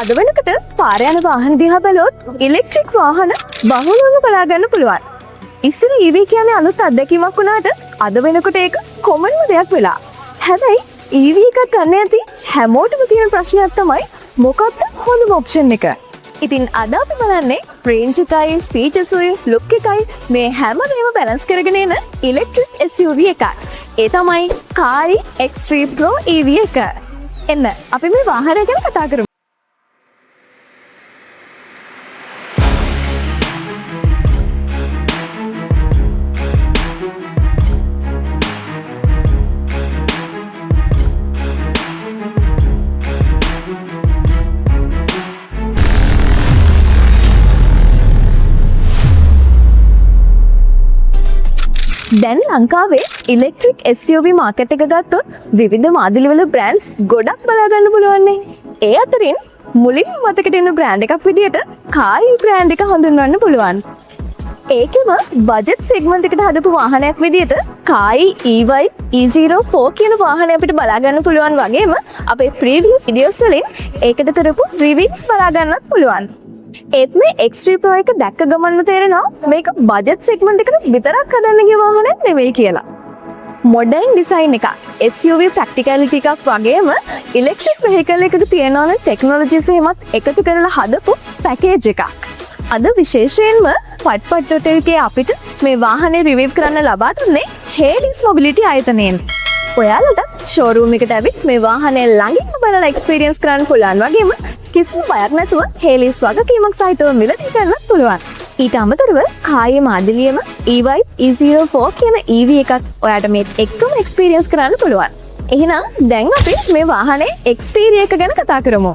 අද වෙනකොට පාර යන වාහන දිහා බැලුවොත් ඉලෙක්ට්‍රික් වාහන බහුලව බලා ගන්න පුළුවන්. ඉස්සර EV කියන්නේ අලුත් අත්දැකීමක් වුණාට අද වෙනකොට ඒක කොමන්ම දෙයක් වෙලා. හැබැයි EV එකක් ගන්න ඇති හැමෝටම තියෙන ප්‍රශ්නයක් තමයි මොකක්ද හොඳම ඔප්ෂන් එක. ඉතින් අද අපි බලන්නේ රේන්ජ් එකයි, ෆීචර්ස් උයි, ලුක් එකයි මේ හැමදේම බැලන්ස් කරගෙන එන ඉලෙක්ට්‍රික් SUV එකක්. ඒ තමයි කායි X3 Pro EV එක. එන්න අපි මේ වාහනය ගැන කතා කරමු. දැන් ලංකාවේ ඉලෙක්ට්‍රික් SUV මාකට් එක ගත්තොත් විවිධ මාදිලිවල බ්‍රෑන්ඩ්ස් ගොඩක් බලා ගන්න පුළුවන්නේ. ඒ අතරින් මුලින්ම මතකට එන බ්‍රෑන්ඩ් එකක් විදියට කායි බ්‍රෑන්ඩ් එක හඳුන්වන්න පුළුවන්. ඒකෙම බජට් සෙග්මන්ට් එකට හදපු වාහනයක් විදියට කායි EY E04 කියන වාහනය අපිට බලා ගන්න පුළුවන් වගේම අපේ ප්‍රීවියස් වීඩියෝස් වලින් ඒකට කරපු රිවිව්ස් බලා ගන්නත් පුළුවන්. ඒත් මේ X3 Pro එක දැක්ක ගමන්ම තේරෙනවා මේක බජට් සෙග්මන්ට් එකට විතරක් හදන්න ගිය වාහනයක් නෙවෙයි කියලා. මොඩර්න් ඩිසයින් එකක්, SUV ප්‍රැක්ටිකැලිටි එකක් වගේම ඉලෙක්ට්‍රික් වෙහිකල් එකක තියෙනවන ටෙක්නොලොජිස් එහෙමත් එකතු කරලා හදපු පැකේජ් එකක්. අද විශේෂයෙන්ම පට්පට් එකේ අපිට මේ වාහනේ රිවිව් කරන්න ලබා දුන්නේ හේලිස් මොබිලිටි ආයතනයෙන්. ඔයාලට ෂෝරූම් එකට ඇවිත් මේ වාහනේ ළඟින්ම බලලා එක්ස්පීරියන්ස් කරන්න පුළුවන් වගේම කිසිම බයක් නැතුව හේලිස් වගකීමක් සහිතව මිලදී ගන්නත් පුළුවන්. ඊට අමතරව කායේ මාදිලියම EY E04 කියන EV එකත් ඔයාට මේ එක්කම එක්ස්පීරියන්ස් කරන්න පුළුවන්. එහෙනම් දැන් අපි මේ වාහනේ එක්ස්ටීරියර් එක ගැන කතා කරමු.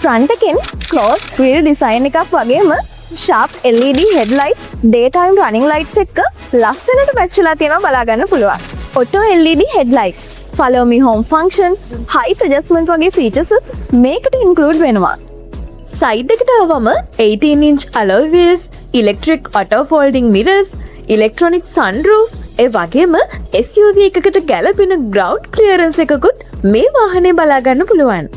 ෆ්‍රන්ට් එකෙන් ක්ලෝස් ග්‍රිල් ඩිසයින් එකක් වගේම sharp LED headlights, daytime running lights එක්ක ලස්සනට මැච් වෙලා තියෙනවා බලා ගන්න පුළුවන්. auto LED headlights, follow me home function, height adjustment වගේ features මේකට include වෙනවා. සයිඩ් එකට ආවම 18-inch alloy wheels, electric auto folding mirrors, electronic sunroof ඒ වගේම SUV එකකට ගැලපෙන ground clearance එකකුත් මේ වාහනේ බලා ගන්න පුළුවන්.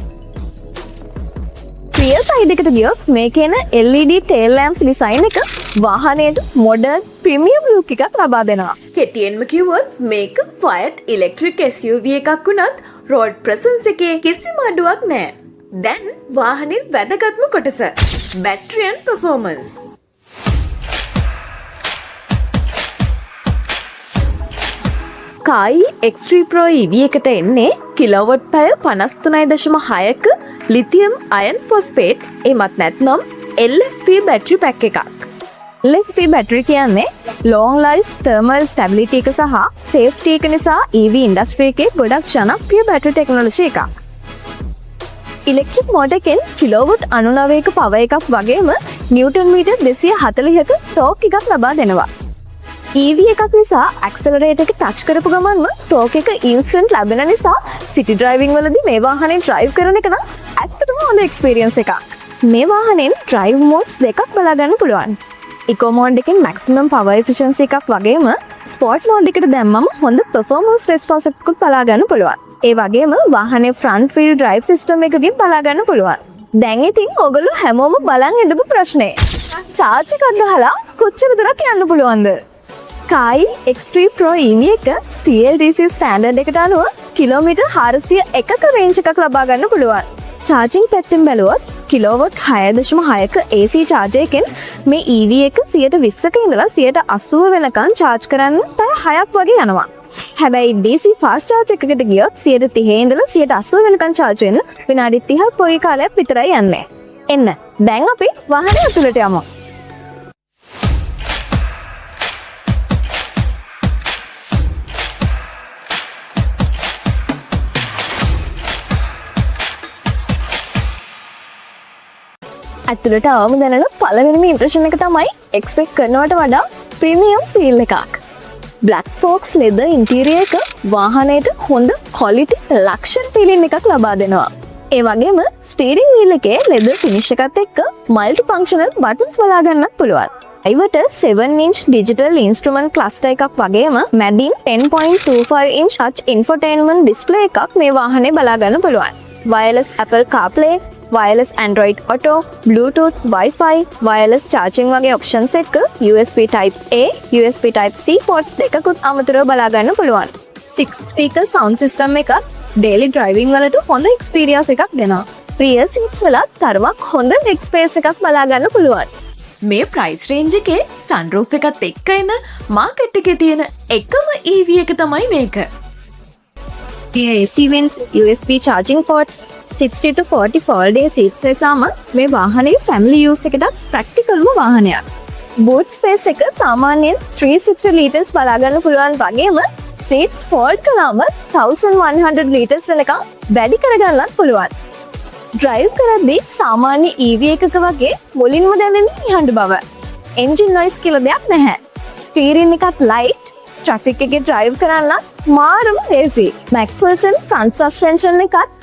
රියර් සයිඩ් එකට ගියොත් මේකේ එන LED tail lamps ඩිසයින් එක වාහනයට මොඩර්න් ප්‍රීමියම් ලුක් එකක් ලබා දෙනවා. කෙටියෙන්ම කිව්වොත් මේක quiet electric SUV එකක් වුණත් road presence එකේ කිසිම අඩුවක් නැහැ. දැන් වාහනේ වැදගත්ම කොටස battery and performance. කායි X3 Pro EV එකට එන්නේ කිලෝවොට් පැය 53.6ක ලිතියම් අයන් ෆොස්ෆේට් එමත් නැත්නම් LFP බැටරි පැක් එකක්. LFP බැටරි කියන්නේ long life thermal stability එක සහ safety එක නිසා EV industry එකේ ගොඩක් ජනප්‍රිය බැටරි ටෙක්නොලොජි එකක්. ඉලෙක්ට්‍රික් මෝටර් එකෙන් කිලෝවොට් 99ක පවර් එකක් වගේම නිව්ටන් මීටර් 240ක ටෝක් එකක් ලබා දෙනවා. EV එකක් නිසා ඇක්සලරේටර් එක ටච් කරපු ගමන්ම ටෝක් එක ඉන්ස්ටන්ට් ලැබෙන නිසා සිටි ඩ්‍රයිවිං වලදී මේ වාහනේ ඩ්‍රයිව් කරන එක නම් ඇත්තටම හොඳ එක්ස්පීරියන්ස් එකක්. මේ වාහනෙන් ඩ්‍රයිව් මෝඩ්ස් දෙකක් බලා ගන්න පුළුවන්. ඉකෝ මෝඩ් එකෙන් මැක්සිමම් පවර් එෆිෂියන්සි එකක් වගේම ස්පෝර්ට් මෝඩ් එකට දැම්මම හොඳ පර්ෆෝමන්ස් රෙස්පොන්ස් එකකුත් බලා ගන්න පුළුවන්. ඒ වගේම වාහනේ ෆ්‍රන්ට් වීල් ඩ්‍රයිව් සිස්ටම් එකකින් බලා ගන්න පුළුවන්. දැන් ඉතින් ඔයගොල්ලෝ හැමෝම බලන් ඉඳපු ප්‍රශ්නේ. චාර්ජ් එකක් ගහලා කොච්චර දුරක් යන්න පුළුවන්ද? කායි X3 Pro EV එක CLDC ස්ටෑන්ඩඩ් එකට අනුව කිලෝමීටර් 401ක රේන්ජ් එකක් ලබා ගන්න පුළුවන්. චාර්ජින් පැත්තෙන් බැලුවොත් කිලෝවොට් 6.6ක AC චාර්ජරයකින් මේ EV එක 120ක ඉඳලා 180 වෙනකන් චාර්ජ් කරන්න පැය 6ක් වගේ යනවා. හැබැයි DC fast charge එකකට ගියොත් 130 ඉඳලා 180 වෙනකන් චාර්ජ් වෙන්න විනාඩි 30ක් වගේ කාලයක් විතරයි යන්නේ. එන්න දැන් අපි වාහනේ ඇතුළට යමු. ඇතුළට අවම දැනෙන පළවෙනිම ඉම්ප්‍රෙෂන් එක තමයි එක්ස්පෙක්ට් කරනවට වඩා ප්‍රීමියම් ෆීල් එකක්. Black Fox leather interior එක වාහනයට හොඳ quality luxury feeling එකක් ලබා දෙනවා. ඒ වගේම ස්ටීරිං වීල් එකේ leather finish එකත් එක්ක multi functional buttons බලා ගන්නත් පුළුවන්. ඒවට 7-inch digital instrument cluster එකක් වගේම මැදින් 10.25 inch touch infotainment display එකක් මේ වාහනේ බලා ගන්න පුළුවන්. wireless Apple CarPlay, wireless Android Auto, Bluetooth, Wi-Fi, wireless charging වගේ options එක්ක USB Type A, USB Type C ports දෙකකුත් අමතරව බලා ගන්න පුළුවන්. 6 speaker sound system එකක් daily driving වලට හොඳ experience එකක් දෙනවා. rear seats වලත් තරමක් හොඳ leg space එකක් බලා ගන්න පුළුවන්. මේ ප්‍රයිස් රේන්ජ් එකේ සන්රූෆ් එකත් එක්ක එන මාකට් එකේ තියෙන එකම EV එක තමයි මේක. rear AC vents, USB charging port, 60 to 40 fold-day seats නිසාම මේ වාහනේ family use එකට ප්‍රැක්ටිකල්ම වාහනයක්. boot space එක සාමාන්‍යයෙන් 360 liters බලා ගන්න පුළුවන් වගේම seats fold කළාම 1100 liters වෙනකම් වැඩි කරගන්නත් පුළුවන්. drive කරද්දී සාමාන්‍ය EV එකක වගේ මුලින්ම දැනෙන්නේ නිහඬ බව. engine noise කියලා දෙයක් නැහැ. steering එකත් light, traffic එකේ drive කරන්නත් මාරම ලේසි. McPherson front suspension එකත්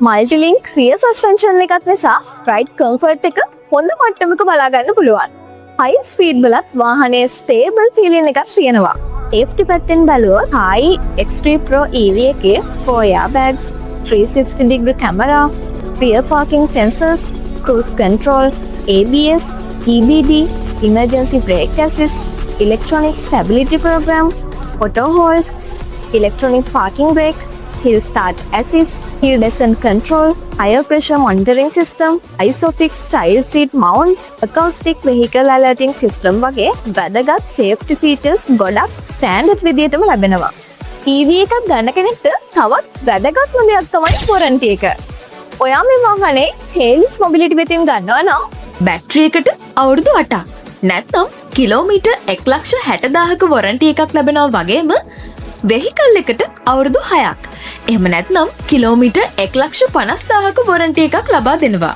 multi-link rear suspension එකත් නිසා ride comfort එක හොඳ මට්ටමක බලා ගන්න පුළුවන්. high speed වලත් වාහනේ stable feeling එකක් තියෙනවා. safety පැත්තෙන් බැලුවොත් high X3 Pro EV එකේ 4 airbags, 360 degree camera, rear parking sensors, cruise control, ABS, EBD, emergency brake assist, electronic stability program, auto hold, electronic parking brake, hill start assist, hill descent control, higher pressure monitoring system, ISOFIX child seat mounts, acoustic vehicle alerting system වගේ වැදගත් safety features ගොඩක් standard විදියටම ලැබෙනවා. EV එකක් ගන්න කෙනෙක්ට තවත් වැදගත්ම දෙයක් තමයි warranty එක. ඔයා මේ වාහනේ Haynes Mobility වෙතින් ගන්නවා නම් බැටරි එකට අවුරුදු 8ක් නැත්නම් කිලෝමීටර් 1,60,000ක වොරන්ටි එකක් ලැබෙනවා වගේම වෙහිකල් එකට අවුරුදු 6ක්. එහෙම නැත්නම් කිලෝමීටර් 1,50,000ක වොරන්ටි එකක් ලබා දෙනවා.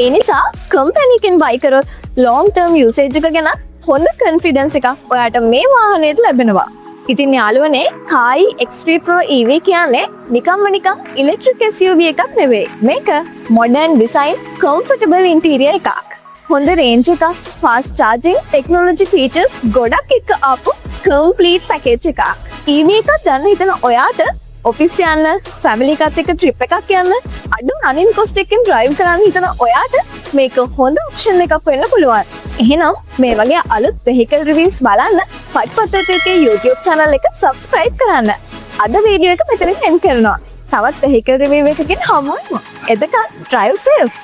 ඒ නිසා කම්පැනි එකෙන් buy කරොත් long term usage එක ගැන හොඳ confidence එකක් ඔයාට මේ වාහනේට ලැබෙනවා. ඉතින් යාළුවනේ Kai X3 Pro EV කියන්නේ නිකම්ම නිකම් electric SUV එකක් නෙවෙයි. මේක modern design, comfortable interior එකක්. හොඳ range එකක්, fast charging, technology features ගොඩක් එක්ක ආපු complete package එකක්. EV එකක් ගන්න හිතන ඔයාට ඔෆිස් යන්න, family එකත් එක්ක trip එකක් යන්න, අඩු running cost එකකින් drive කරන්න හිතන ඔයාට මේක හොඳ option එකක් වෙන්න පුළුවන්. එහෙනම් මේ වගේ අලුත් vehicle reviews බලන්න පට්පත්තරේ YouTube channel එක subscribe කරන්න. අද වීඩියෝ එක මෙතනින් end කරනවා. තවත් vehicle review එකකින් හමු වෙමු. එතකන් drive safe.